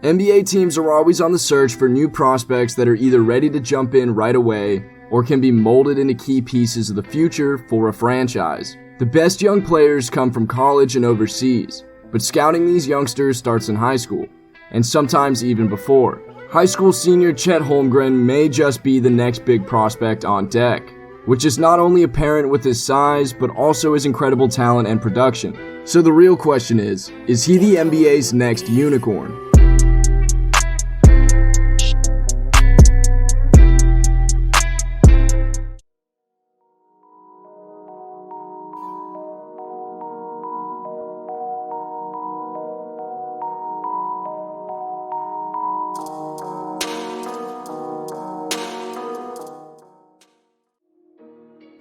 NBA teams are always on the search for new prospects that are either ready to jump in right away or can be molded into key pieces of the future for a franchise. The best young players come from college and overseas, but scouting these youngsters starts in high school, and sometimes even before. High school senior Chet Holmgren may just be the next big prospect on deck, which is not only apparent with his size, but also his incredible talent and production. So the real question is he the NBA's next unicorn?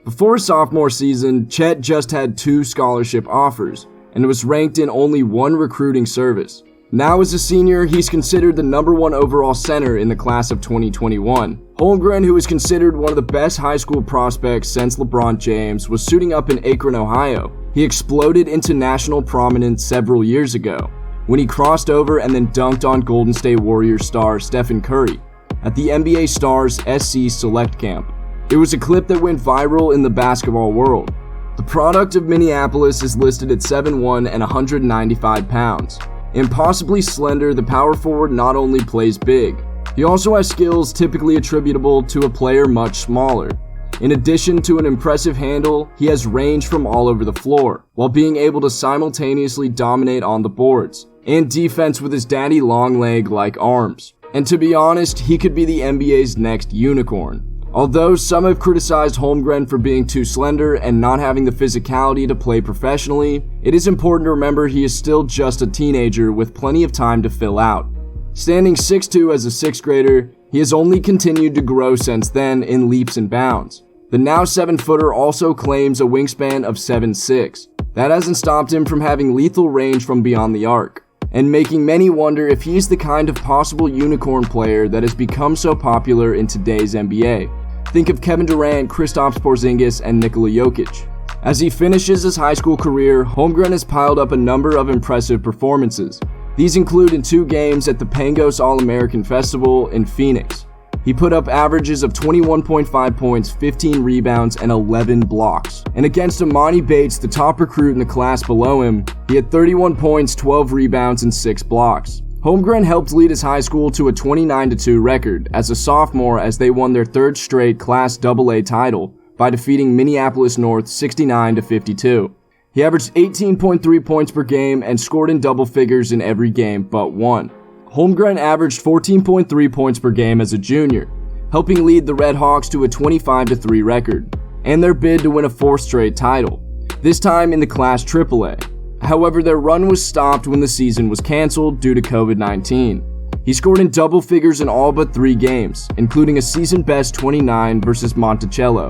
Before his sophomore season, Chet just had 2 scholarship offers and was ranked in only 1 recruiting service. Now as a senior, he's considered the #1 overall center in the class of 2021. Holmgren, who is considered one of the best high school prospects since LeBron James, was suiting up in Akron, Ohio. He exploded into national prominence several years ago when he crossed over and then dunked on Golden State Warriors star Stephen Curry at the NBA Stars SC Select Camp. It was a clip that went viral in the basketball world. The product of Minneapolis is listed at 7'1" and 195 pounds. Impossibly slender, the power forward not only plays big, he also has skills typically attributable to a player much smaller. In addition to an impressive handle, he has range from all over the floor, while being able to simultaneously dominate on the boards and defense with his daddy long leg-like arms. And to be honest, he could be the NBA's next unicorn. Although some have criticized Holmgren for being too slender and not having the physicality to play professionally, it is important to remember he is still just a teenager with plenty of time to fill out. Standing 6'2" as a 6th grader, he has only continued to grow since then in leaps and bounds. The now 7-footer also claims a wingspan of 7'6". That hasn't stopped him from having lethal range from beyond the arc, and making many wonder if he's the kind of possible unicorn player that has become so popular in today's NBA. Think of Kevin Durant, Kristaps Porzingis, and Nikola Jokic. As he finishes his high school career, Holmgren has piled up a number of impressive performances. These include in 2 games at the Pangos All-American Festival in Phoenix. He put up averages of 21.5 points, 15 rebounds, and 11 blocks. And against Imani Bates, the top recruit in the class below him, he had 31 points, 12 rebounds, and 6 blocks. Holmgren helped lead his high school to a 29-2 record as a sophomore as they won their 3rd straight Class AA title by defeating Minneapolis North 69-52. He averaged 18.3 points per game and scored in double figures in every game but one. Holmgren averaged 14.3 points per game as a junior, helping lead the Red Hawks to a 25-3 record and their bid to win a 4th straight title, this time in the Class AAA. However, their run was stopped when the season was canceled due to COVID-19. He scored in double figures in all but 3 games, including a season-best 29 versus Monticello.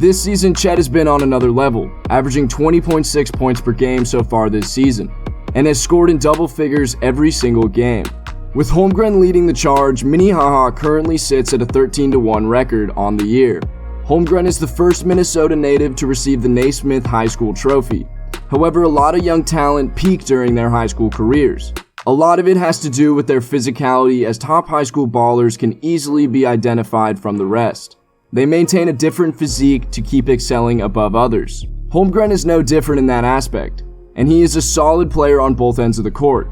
This season, Chet has been on another level, averaging 20.6 points per game so far this season, and has scored in double figures every single game. With Holmgren leading the charge, Minnehaha currently sits at a 13-1 record on the year. Holmgren is the first Minnesota native to receive the Naismith High School Trophy. However, a lot of young talent peak during their high school careers. A lot of it has to do with their physicality, as top high school ballers can easily be identified from the rest. They maintain a different physique to keep excelling above others. Holmgren is no different in that aspect, and he is a solid player on both ends of the court.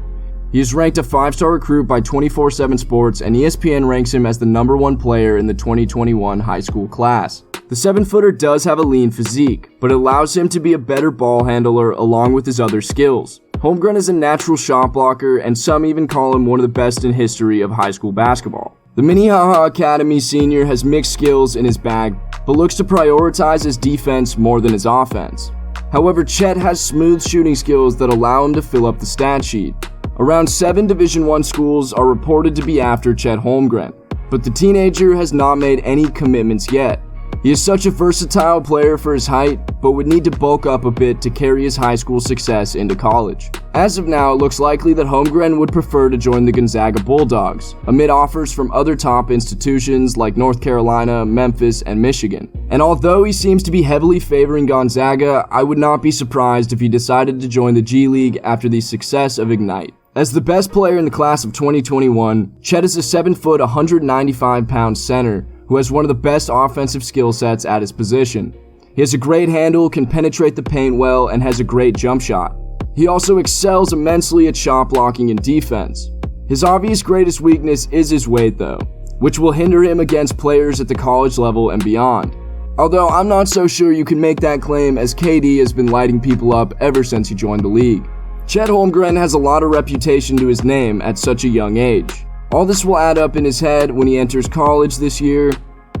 He is ranked a 5-star recruit by 24/7 Sports, and ESPN ranks him as the #1 player in the 2021 high school class. The 7-footer does have a lean physique, but it allows him to be a better ball handler along with his other skills. Holmgren is a natural shot blocker, and some even call him one of the best in history of high school basketball. The Minnehaha Academy senior has mixed skills in his bag, but looks to prioritize his defense more than his offense. However, Chet has smooth shooting skills that allow him to fill up the stat sheet. Around 7 Division I schools are reported to be after Chet Holmgren, but the teenager has not made any commitments yet. He is such a versatile player for his height, but would need to bulk up a bit to carry his high school success into college. As of now, it looks likely that Holmgren would prefer to join the Gonzaga Bulldogs, amid offers from other top institutions like North Carolina, Memphis, and Michigan. And although he seems to be heavily favoring Gonzaga, I would not be surprised if he decided to join the G League after the success of Ignite. As the best player in the class of 2021, Chet is a 7-foot, 195-pound center who has one of the best offensive skill sets at his position. He has a great handle, can penetrate the paint well, and has a great jump shot. He also excels immensely at shot blocking and defense. His obvious greatest weakness is his weight though, which will hinder him against players at the college level and beyond. Although I'm not so sure you can make that claim, as KD has been lighting people up ever since he joined the league. Chet Holmgren has a lot of reputation to his name at such a young age. All this will add up in his head when he enters college this year,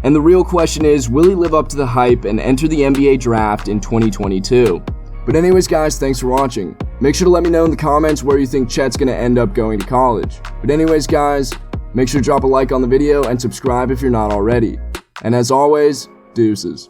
and the real question is, will he live up to the hype and enter the NBA draft in 2022? But anyways guys, thanks for watching. Make sure to let me know in the comments where you think Chet's going to end up going to college. But anyways guys, make sure to drop a like on the video and subscribe if you're not already. And as always, deuces.